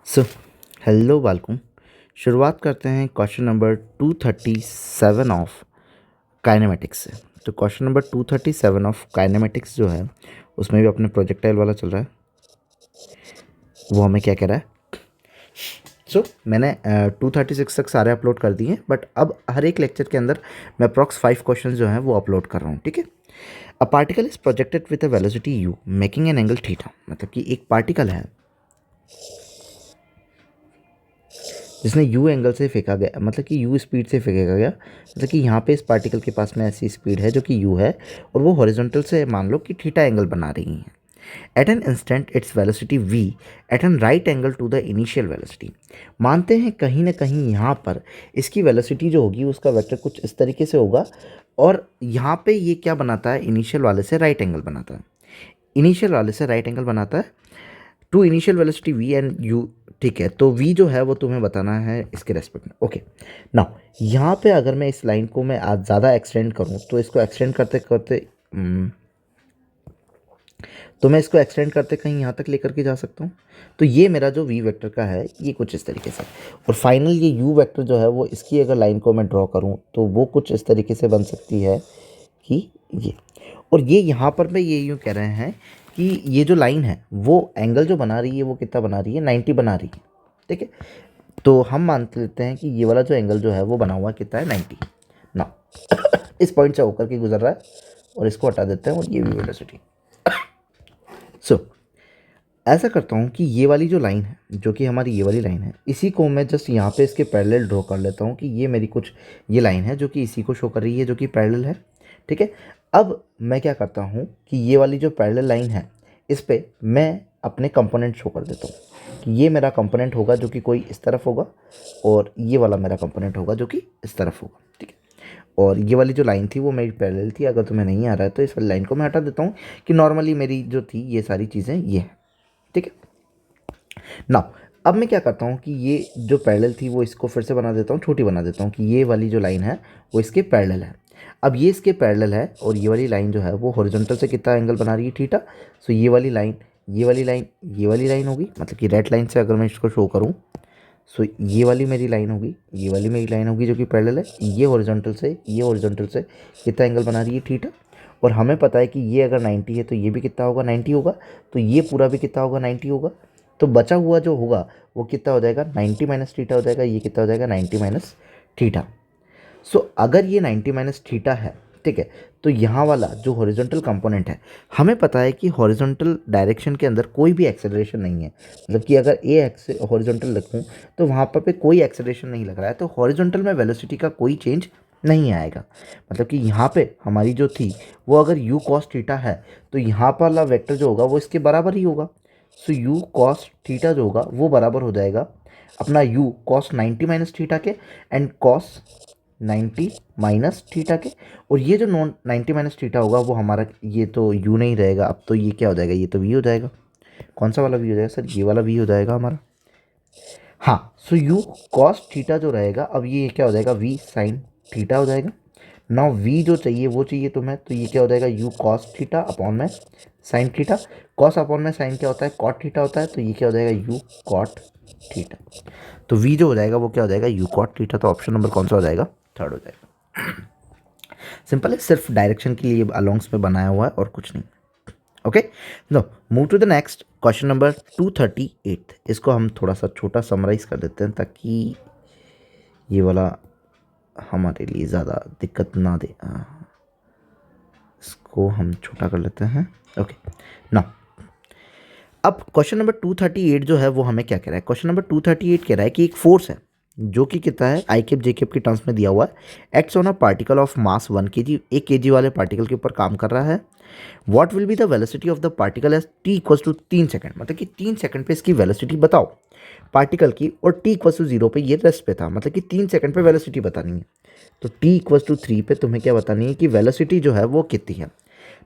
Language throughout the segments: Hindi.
सो हेलो बालकों, शुरुआत करते हैं क्वेश्चन नंबर 237 ऑफ काइनेमेटिक्स से। तो क्वेश्चन नंबर 237 ऑफ काइनेमेटिक्स जो है उसमें भी अपने प्रोजेक्टाइल वाला चल रहा है। वो हमें क्या कह रहा है? मैंने 236 तक सारे अपलोड कर दिए हैं, बट अब हर एक लेक्चर के अंदर मैं अप्रॉक्स 5 क्वेश्चन जो हैं वो अपलोड कर रहा हूँ। ठीक है। A particle is projected with a velocity u making an angle theta. मतलब कि एक पार्टिकल है जिसने u एंगल से फेंका गया, मतलब कि u स्पीड से फेंका गया। मतलब कि यहाँ पे इस पार्टिकल के पास में ऐसी स्पीड है जो कि u है, और वो हॉरिजॉन्टल से मान लो कि थीटा एंगल बना रही हैं। At an instant it's velocity v at an right angle to the initial velocity. मानते हैं कहीं ना कहीं यहाँ पर इसकी वेलोसिटी जो होगी उसका वेक्टर कुछ इस तरीके से होगा, और यहाँ पे ये क्या बनाता है? इनिशियल वाले से राइट एंगल बनाता है। इनिशियल वाले से राइट एंगल बनाता है to initial velocity v and u। ठीक है, तो v जो है वो तुम्हें बताना है इसके रेस्पेक्ट में। ओके, नाउ यहाँ पे अगर मैं इस लाइन को मैं आज ज़्यादा एक्सटेंड करूँ तो इसको एक्सटेंड करते करते तो मैं इसको एक्सटेंड करते कहीं यहाँ तक लेकर के जा सकता हूँ। तो ये मेरा जो v वेक्टर का है ये कुछ इस तरीके से, और फाइनल ये u वेक्टर जो है वो इसकी अगर लाइन को मैं ड्रॉ करूँ तो वो कुछ इस तरीके से बन सकती है कि ये। और ये यहाँ पर मैं ये यूँ कह रहे हैं कि ये जो लाइन है वो एंगल जो बना रही है वो कितना बना रही है? 90 बना रही है। ठीक है, तो हम मान लेते हैं कि ये वाला जो एंगल जो है वो बना हुआ कितना है? 90 ना। इस पॉइंट से होकर के गुजर रहा है, और इसको हटा देते हैं, और ये भी वेलोसिटी। सो ऐसा करता हूँ कि ये वाली जो लाइन है, जो कि हमारी ये वाली लाइन है, इसी को मैं जस्ट यहाँ पे इसके पैरेलल ड्रॉ कर लेता हूँ कि ये मेरी कुछ ये लाइन है जो कि इसी को शो कर रही है, जो कि पैरेलल है। ठीक है, अब मैं क्या करता हूँ कि ये वाली जो पैरेलल लाइन है इस पे मैं अपने कंपोनेंट शो कर देता हूँ कि ये मेरा कंपोनेंट होगा जो कि कोई इस तरफ होगा, और ये वाला मेरा कंपोनेंट होगा जो कि इस तरफ होगा। ठीक है, और ये वाली जो लाइन थी वो मेरी पैरेलल थी। अगर तुम्हें नहीं आ रहा है तो इस वाली लाइन को मैं हटा देता हूँ कि नॉर्मली मेरी जो थी ये सारी चीज़ें ये हैं। ठीक है, नाउ अब मैं क्या करता हूँ कि ये जो पैरेलल थी वो इसको फिर से बना देता हूँ, छोटी बना देता हूँ कि ये वाली जो लाइन है वो इसके पैरेलल है। अब ये इसके पैरेलल है, और ये वाली लाइन जो है वो हॉरिजॉन्टल से कितना एंगल बना रही है? थीटा। सो ये वाली लाइन, ये वाली लाइन, ये वाली लाइन होगी, मतलब कि रेड लाइन से अगर मैं इसको शो करूँ, सो ये वाली मेरी लाइन होगी, ये वाली मेरी लाइन होगी जो कि पैरेलल है। ये हॉरिजॉन्टल से कितना एंगल बना रही है? थीटा। और हमें पता है कि ये अगर 90 है तो ये भी कितना होगा? 90 होगा। तो ये पूरा भी कितना होगा? 90 होगा। तो बचा हुआ जो होगा वो कितना हो जाएगा? 90 माइनस थीटा हो जाएगा। ये कितना हो जाएगा? 90 माइनस थीटा। सो अगर ये 90 माइनस थीटा है, ठीक है, तो यहाँ वाला जो हॉरिजॉन्टल कंपोनेंट है, हमें पता है कि हॉरिजॉन्टल डायरेक्शन के अंदर कोई भी एक्सेलरेशन नहीं है। मतलब कि अगर ए एक्स हॉरिजॉन्टल लिखूँ तो वहाँ पर पे कोई एक्सेलरेशन नहीं लग रहा है, तो हॉरिजॉन्टल में वेलोसिटी का कोई चेंज नहीं आएगा। मतलब कि यहाँ पे हमारी जो थी वो अगर u cos थीटा है तो यहाँ पर वाला वेक्टर जो होगा वो इसके बराबर ही होगा। सो u cos थीटा जो होगा वो बराबर हो जाएगा अपना u cos 90 माइनस थीटा के, एंड cos 90 माइनस थीटा के। और ये जो नॉन 90 माइनस थीटा होगा वो हमारा ये तो u नहीं रहेगा, अब तो ये क्या हो जाएगा? ये तो v हो जाएगा। कौन सा वाला v हो जाएगा सर? ये वाला v हो जाएगा हमारा। हाँ, सो u cos थीटा जो रहेगा, अब ये क्या हो जाएगा? v sin थीटा हो जाएगा। नाउ v जो चाहिए वो चाहिए तुम्हें, तो ये क्या हो जाएगा? u cos थीटा अपॉन में sin थीटा। cos अपॉन में sin क्या होता है? cot थीटा होता है, तो ये क्या हो जाएगा? u cot theta. तो v जो हो जाएगा वो क्या हो जाएगा? u cot theta. तो ऑप्शन नंबर कौन सा हो जाएगा? थर्ड हो जाएगा। सिंपल है, सिर्फ डायरेक्शन के लिए अलॉन्ग्स में बनाया हुआ है और कुछ नहीं। Okay, no move to the next question number 238। इसको हम थोड़ा सा छोटा समराइज कर देते हैं ताकि ये वाला हमारे लिए ज़्यादा दिक्कत ना दे। इसको हम छोटा कर लेते हैं। ओके, ना अब क्वेश्चन नंबर 238 जो है वो हमें क्या कह रहा है? क्वेश्चन नंबर 238 कह रहा है कि एक फोर्स है जो कि कितना है? आई कैप जे कैप के टर्म्स में दिया हुआ है। Acts on a particle of mass 1 kg, 1 kg वाले पार्टिकल के ऊपर काम कर रहा है। What will be the velocity of the particle as T equals to 3 second. मतलब कि 3 सेकंड पे इसकी वेलोसिटी बताओ पार्टिकल की, और टी इक्वल्स टू 0 पे ये रेस्ट पे था। मतलब कि 3 सेकंड पे वेलोसिटी बतानी है। तो टी इक्वल्स टू 3 पे तुम्हें क्या बतानी है कि वेलोसिटी जो है वो कितनी है।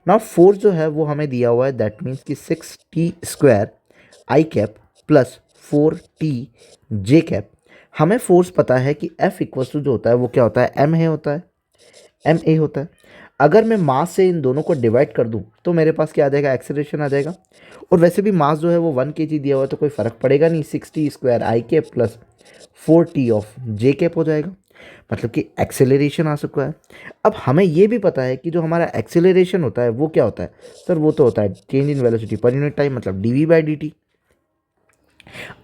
नाउ फोर्स जो है वो हमें दिया हुआ है, दैट मीन्स कि 6t² आई कैप प्लस 4t जे कैप। हमें फोर्स पता है कि F इक्वल्स टू जो होता है वो क्या होता है? एम ए होता है, एम ए होता है। अगर मैं मास से इन दोनों को डिवाइड कर दूं तो मेरे पास क्या आ जाएगा, एक्सेलरेशन आ जाएगा। और वैसे भी मास जो है वो 1 kg दिया हुआ है तो कोई फ़र्क पड़ेगा नहीं, 60 square I cap plus 4t of J cap हो जाएगा, मतलब कि एक्सेलरेशन आ चुका है। अब हमें ये भी पता है कि जो हमारा एक्सेलरेशन होता है वो क्या होता है सर, वो तो होता है change in velocity per unit time, मतलब dv बाई dt।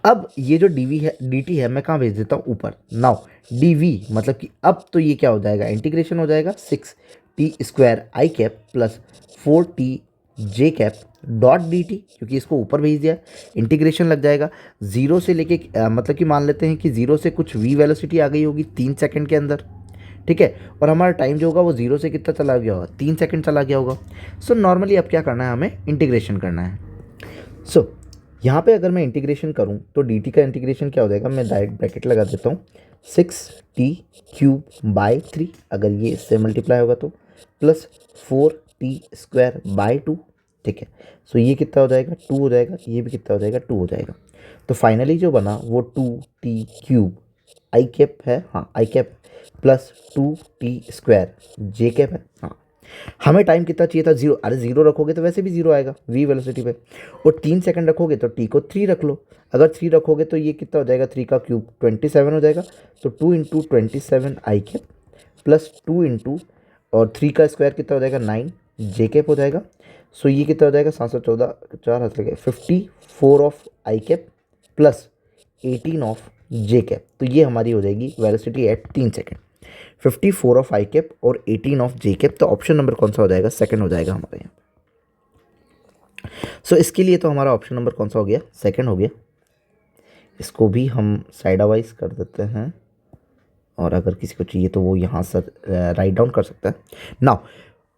अब ये जो dv है dt है मैं कहाँ भेज देता हूँ, ऊपर। नाउ dv मतलब कि अब तो ये क्या हो जाएगा, इंटीग्रेशन हो जाएगा 6t स्क्वायर आई कैप प्लस 4t जे कैप डॉट डी टी, क्योंकि इसको ऊपर भेज दिया, इंटीग्रेशन लग जाएगा जीरो से लेके मतलब कि मान लेते हैं कि जीरो से कुछ v वेलोसिटी आ गई होगी 3 सेकंड के अंदर, ठीक है। और हमारा टाइम जो होगा वो जीरो से कितना चला गया होगा, 3 सेकंड चला गया होगा। सो नॉर्मली अब क्या करना है, हमें इंटीग्रेशन करना है। सो यहाँ पे अगर मैं इंटीग्रेशन करूँ तो डी टी का इंटीग्रेशन क्या हो जाएगा, मैं डायरेक्ट ब्रैकेट लगा देता हूँ, 6t³ बाई 3, अगर ये इससे मल्टीप्लाई होगा तो, प्लस 4t स्क्वायर बाई 2, ठीक है। सो ये कितना हो जाएगा, 2 हो जाएगा, ये भी कितना हो जाएगा, 2 हो जाएगा। तो फाइनली जो बना वो 2t³ आई कैप है, हाँ आई कैप, प्लस 2t स्क्वायर जे कैप है, हाँ। हमें टाइम कितना चाहिए था, जीरो, अरे जीरो रखोगे तो वैसे भी जीरो आएगा v वेलोसिटी पे, और 3 सेकंड रखोगे तो t को 3 रख लो, अगर 3 रखोगे तो ये कितना हो जाएगा, 3 का क्यूब 27 हो जाएगा, तो 2 इंटू 27 आई कैप प्लस 2 इंटू और 3 का स्क्वायर कितना हो जाएगा, 9 जे कैप हो जाएगा। सो ये कितना हो जाएगा, 714, 4 हाथ लगे, 54 of I cap plus 18 of J cap. तो ये हमारी हो जाएगी velocity at 3 second, 54 of I cap और 18 ऑफ जे कैप। तो ऑप्शन नंबर कौन सा हो जाएगा, सेकंड हो जाएगा हमारे यहाँ। सो इसके लिए तो हमारा ऑप्शन नंबर कौन सा हो गया, सेकंड हो गया। इसको भी हम साइड वाइज कर देते हैं, और अगर किसी को चाहिए तो वो यहाँ से राइट डाउन कर सकता है। नाउ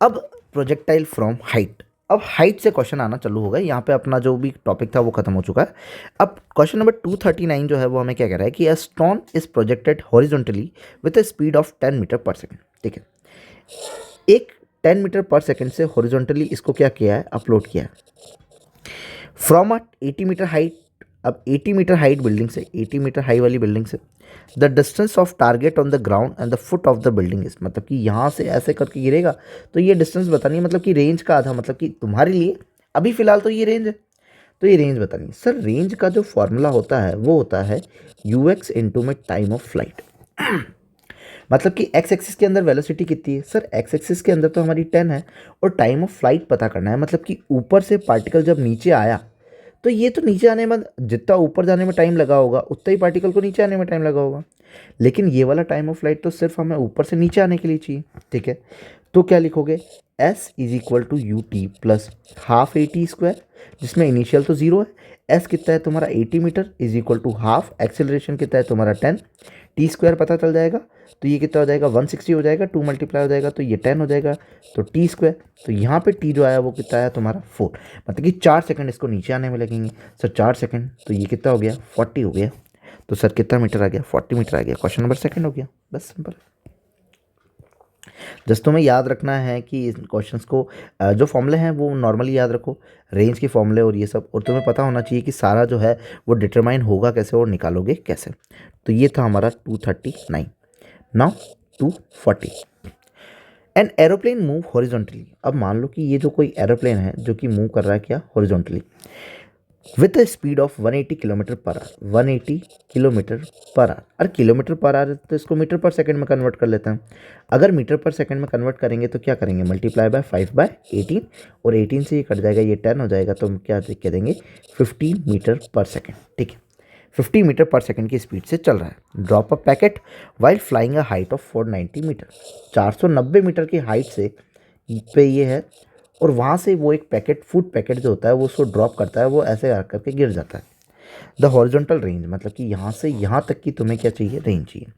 अब प्रोजेक्टाइल फ्रॉम हाइट, अब हाइट से क्वेश्चन आना चालू हो गया। यहाँ पे अपना जो भी टॉपिक था वो खत्म हो चुका है। अब क्वेश्चन नंबर 239 जो है वो हमें क्या कह रहा है कि a stone is projected horizontally with a speed of 10 metre per second, ठीक है। एक 10 मीटर पर सेकंड से हॉरिजॉन्टली इसको क्या किया है, अपलोड किया है फ्रॉम अ 80 मीटर हाइट। अब 80 मीटर हाइट बिल्डिंग से, 80 मीटर हाई वाली बिल्डिंग से, the distance of target on the ground and the foot of the building is, मतलब कि यहाँ से ऐसे करके गिरेगा तो ये डिस्टेंस बतानी है, मतलब कि रेंज का आधा, मतलब कि तुम्हारे लिए अभी फिलहाल तो ये रेंज है, तो ये रेंज बतानी है। सर रेंज का जो फॉर्मूला होता है वो होता है ux इंटू में टाइम ऑफ फ्लाइट। मतलब कि एक्स एक्सिस के अंदर वेलोसिटी कितनी है, सर एक्स एक्सिस के अंदर तो हमारी 10 है, और टाइम ऑफ फ्लाइट पता करना है, मतलब कि ऊपर से पार्टिकल जब नीचे आया तो ये तो नीचे आने में, जितना ऊपर जाने में टाइम लगा होगा उतना ही पार्टिकल को नीचे आने में टाइम लगा होगा, लेकिन ये वाला टाइम ऑफ फ्लाइट तो सिर्फ हमें ऊपर से नीचे आने के लिए चाहिए, ठीक है। तो क्या लिखोगे, s is equal to you t plus half a t square, जिसमें इनिशियल तो जीरो है, s कितना है तुम्हारा 80 metre is equal to half, acceleration कितना है तुम्हारा 10, टी स्क्वायर पता चल जाएगा तो ये कितना हो जाएगा 160 हो जाएगा, 2 मल्टीप्लाई हो जाएगा तो ये 10 हो जाएगा, तो टी स्क्वायर, तो यहाँ पे टी जो आया वो कितना आया तुम्हारा 4, मतलब कि 4 सेकंड इसको नीचे आने में लगेंगे। सर 4 सेकंड तो ये कितना हो गया 40 हो गया, तो सर कितना मीटर आ गया 40 मीटर आ गया, क्वेश्चन नंबर सेकंड हो गया, बस सिंपल। जस्ट तुम्हें याद रखना है कि इन क्वेश्चंस को जो फॉर्मूले हैं वो नॉर्मली याद रखो, रेंज के फॉर्मूले और ये सब, और तुम्हें पता होना चाहिए कि सारा जो है वो डिटरमाइन होगा कैसे और निकालोगे कैसे। तो ये था हमारा 239। Now 240, an aeroplane move horizontally. अब मान लो कि ये जो कोई एरोप्लेन है जो कि मूव कर रहा है क्या, horizontally, with a speed of 180 kilometre per hour, 180 kilometre per hour. अरे किलोमीटर पर आवर तो इसको मीटर पर सेकंड में कन्वर्ट कर लेते हैं। अगर मीटर पर सेकंड में कन्वर्ट करेंगे तो क्या करेंगे, मल्टीप्लाई बाय 5/18, और 18 से ये कट जाएगा, ये 10 हो जाएगा, तो हम क्या कह देंगे 15 मीटर पर सेकंड, ठीक है। 50 मीटर पर सेकंड की स्पीड से चल रहा है। Drop a packet while flying a height of 490 metre, 490 metre की हाइट से पे ये है, और वहाँ से वो एक पैकेट, फूड पैकेट जो होता है वो उसको ड्रॉप करता है, वो ऐसे आ करके गिर जाता है। द हॉरिजॉन्टल रेंज, मतलब कि यहाँ से यहाँ तक की तुम्हें क्या चाहिए, रेंज चाहिए।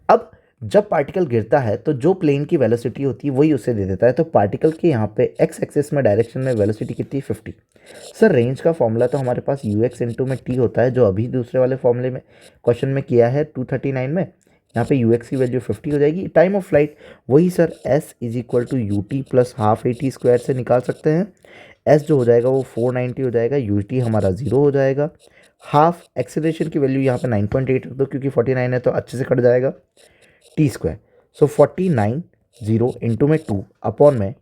अब जब पार्टिकल गिरता है तो जो प्लेन की वेलोसिटी होती है वही उसे दे देता है, तो पार्टिकल के यहाँ पे एक्स एक्सिस में डायरेक्शन में वेलोसिटी कितनी है 50। सर रेंज का फॉर्मूला तो हमारे पास यू एक्स इंटू में टी होता है, जो अभी दूसरे वाले फॉर्मूले में क्वेश्चन में किया है 239 में। यहाँ पे यू एक्स की वैल्यू 50 हो जाएगी। टाइम ऑफ फ्लाइट वही sir S is equal to you t plus half a t square से निकाल सकते हैं। एस जो हो जाएगा वो 490 हो जाएगा, यू टी हमारा 0 हो जाएगा, हाफ एक्सेलरेशन की वैल्यू यहाँ पे 9.8 रख दो क्योंकि 49 है तो अच्छे से कट जाएगा, टी स्क्वायर। सो 49 0 इंटू में 2 अपॉन में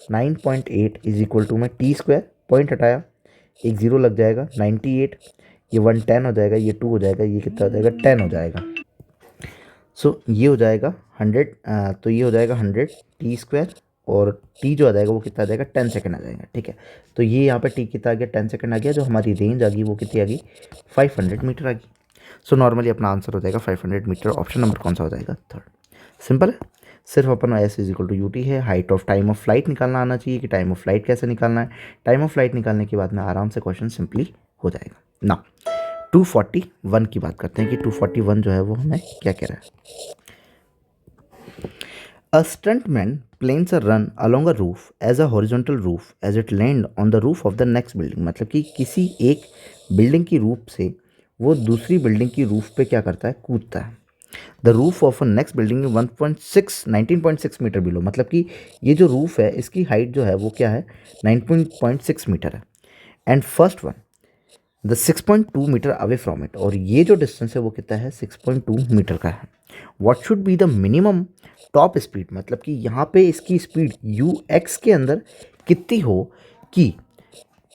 9.8 इज इक्वल टू में टी स्क्वायर, पॉइंट हटाया, एक 0 लग जाएगा, 98, ये 1 10 हो जाएगा, ये 2 हो जाएगा, ये कितना हो जाएगा 10 हो जाएगा। सो ये हो जाएगा 100, तो ये हो जाएगा 100 टी स्क्वायर, और टी जो आ जाएगा वो कितना आ जाएगा 10 सेकंड आ जाएगा। ठीक है, तो ये यहाँ पे टी कितना आ गया 10 सेकंड आ गया, जो हमारी रेंज आ गई वो कितनी आ गई 500 मीटर आ गई। सो नॉर्मली अपना आंसर हो जाएगा 500 मीटर। ऑप्शन नंबर कौन सा हो जाएगा? थर्ड। सिंपल है, सिर्फ अपन S is equal to you T है। Height of time of flight निकालना आना चाहिए कि टाइम ऑफ फ्लाइट कैसे निकालना है। टाइम ऑफ फ्लाइट निकालने के बाद में आराम से क्वेश्चन सिंपली हो जाएगा ना। 241 की बात करते हैं कि 241 जो है वो हमें क्या कह रहा है। A stuntman plans a run along a roof as a horizontal roof as it land on the roof of the next building। मतलब कि किसी एक बिल्डिंग की रूफ से वो दूसरी बिल्डिंग की रूफ पे क्या करता है, कूदता है। The roof of a next building 19.6 metre below. मतलब कि ये जो रूफ है इसकी हाइट जो है वो क्या है 19.6 मीटर है। And first one the 6.2 metre away from it, और ये जो डिस्टेंस है वो कितना है 6.2 मीटर का है। What should be the minimum top speed, मतलब कि यहाँ पे इसकी स्पीड यू एक्स के अंदर कितनी हो कि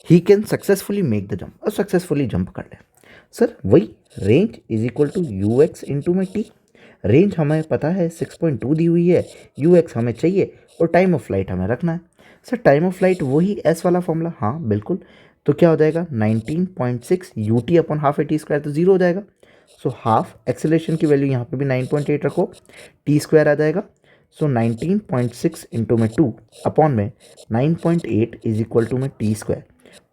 he can successfully make the jump, और सक्सेसफुली जंप कर ले। सर वही range is equal to u x into में टी। रेंज हमें पता है 6.2 दी हुई है, यू एक्स हमें चाहिए और टाइम ऑफ फ्लाइट हमें रखना है। सर टाइम ऑफ फ्लाइट वही एस वाला फॉर्मूला, हाँ बिल्कुल। तो क्या हो जाएगा 19.6 U T upon half a t square, तो 0 हो जाएगा। सो हाफ एक्सेलरेशन की वैल्यू यहाँ पे भी 9.8 रखो, टी स्क्वायर आ जाएगा। सो 19.6 इंटू में 2 अपॉन में 9.8 इज इक्वल टू में टी स्क्वायर,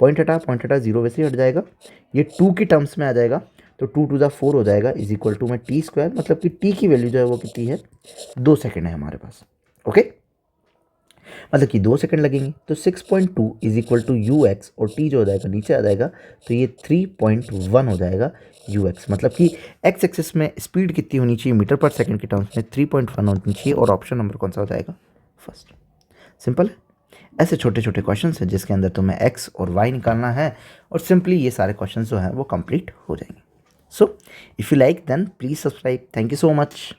पॉइंट हटा 0 वैसे ही हट जाएगा, ये 2 की टर्म्स में आ जाएगा, तो 2 टू द 4 हो जाएगा इज इक्वल टू में टी स्क्वायर। मतलब कि टी की वैल्यू जो है वो कितनी है 2 सेकेंड है हमारे पास। ओके, मतलब कि 2 सेकंड लगेंगे। तो 6.2 is equal to u x, और टी जो हो जाएगा नीचे आ जाएगा, तो ये 3.1 हो जाएगा यू एक्स। मतलब कि एक्स एक्सिस में स्पीड कितनी होनी चाहिए मीटर पर सेकंड के टर्म्स में 3.1 होनी चाहिए, और ऑप्शन नंबर कौन सा हो जाएगा? फर्स्ट। सिंपल है, ऐसे छोटे छोटे क्वेश्चन हैं जिसके अंदर तुम्हें एक्स और वाई निकालना है, और सिंपली ये सारे क्वेश्चन जो हैं वो कंप्लीट हो जाएंगे। So if you like then please subscribe. Thank you so much.